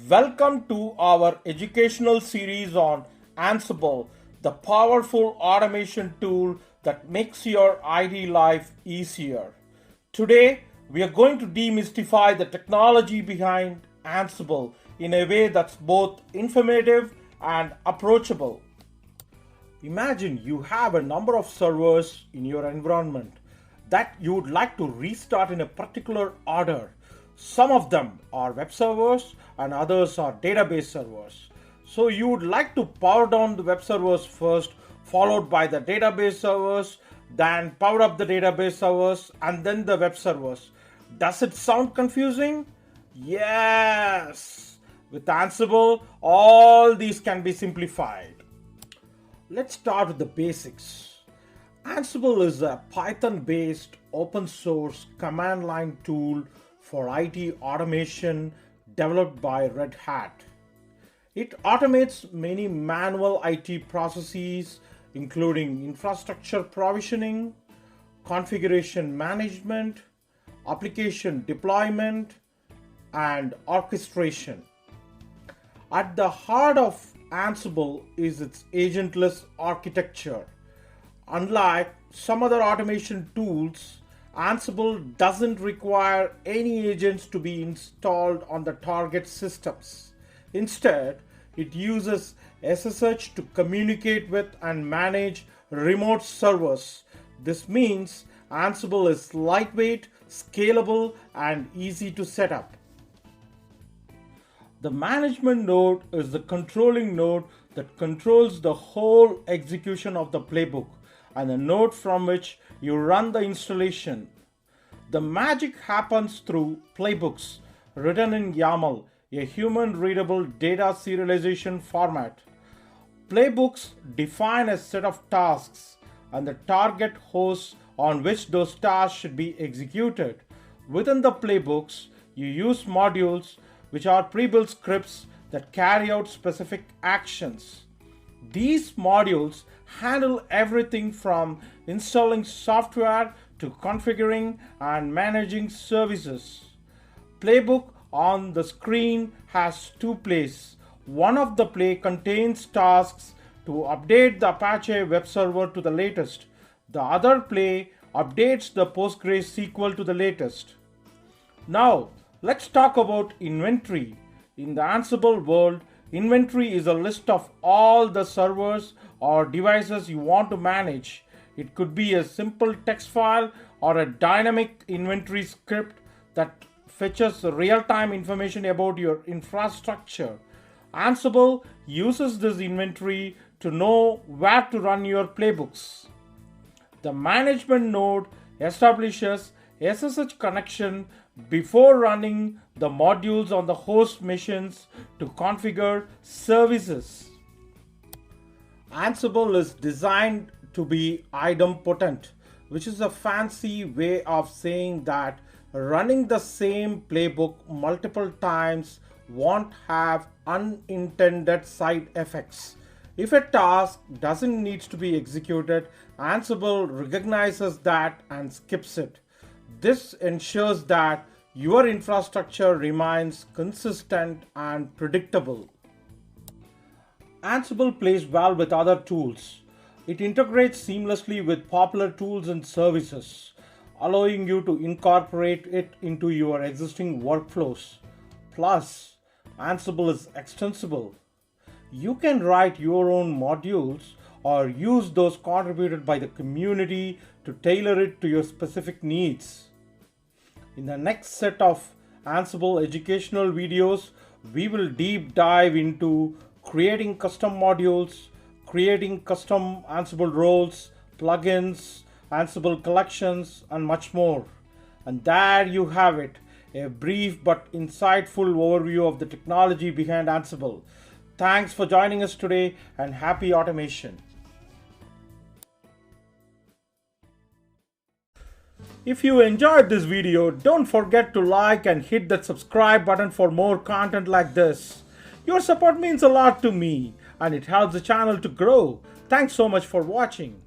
Welcome to our educational series on Ansible, the powerful automation tool that makes your IT life easier. Today, we are going to demystify the technology behind Ansible in a way that's both informative and approachable. Imagine you have a number of servers in your environment that you would like to restart in a particular order. Some of them are web servers and others are database servers. So you would like to power down the web servers first, followed by the database servers, then power up the database servers and then the web servers. Does it sound confusing? Yes! With Ansible, all these can be simplified. Let's start with the basics. Ansible is a Python-based open source command line tool for IT automation developed by Red Hat. It automates many manual IT processes, including infrastructure provisioning, configuration management, application deployment, and orchestration. At the heart of Ansible is its agentless architecture. Unlike some other automation tools, Ansible doesn't require any agents to be installed on the target systems. Instead, it uses SSH to communicate with and manage remote servers. This means Ansible is lightweight, scalable, and easy to set up. The management node is the controlling node that controls the whole execution of the playbook and the node from which you run the installation. The magic happens through playbooks written in YAML, a human-readable data serialization format. Playbooks define a set of tasks and the target hosts on which those tasks should be executed. Within the playbooks, you use modules which are pre-built scripts that carry out specific actions. These modules handle everything from installing software to configuring and managing services. Playbook on the screen has two plays. One of the play contains tasks to update the Apache web server to the latest. The other play updates the PostgreSQL to the latest. Now, let's talk about inventory. In the Ansible world, inventory is a list of all the servers or devices you want to manage. It could be a simple text file or a dynamic inventory script that fetches real-time information about your infrastructure. Ansible uses this inventory to know where to run your playbooks. The management node establishes SSH connection before running the modules on the host machines to configure services. Ansible is designed to be idempotent, which is a fancy way of saying that running the same playbook multiple times won't have unintended side effects. If a task doesn't need to be executed, Ansible recognizes that and skips it. This ensures that your infrastructure remains consistent and predictable. Ansible plays well with other tools. It integrates seamlessly with popular tools and services, allowing you to incorporate it into your existing workflows. Plus, Ansible is extensible. You can write your own modules or use those contributed by the community to tailor it to your specific needs. In the next set of Ansible educational videos, we will deep dive into creating custom modules, creating custom Ansible roles, plugins, Ansible collections, and much more. And there you have it, a brief but insightful overview of the technology behind Ansible. Thanks for joining us today and happy automation. If you enjoyed this video, don't forget to like and hit that subscribe button for more content like this. Your support means a lot to me and it helps the channel to grow. Thanks so much for watching.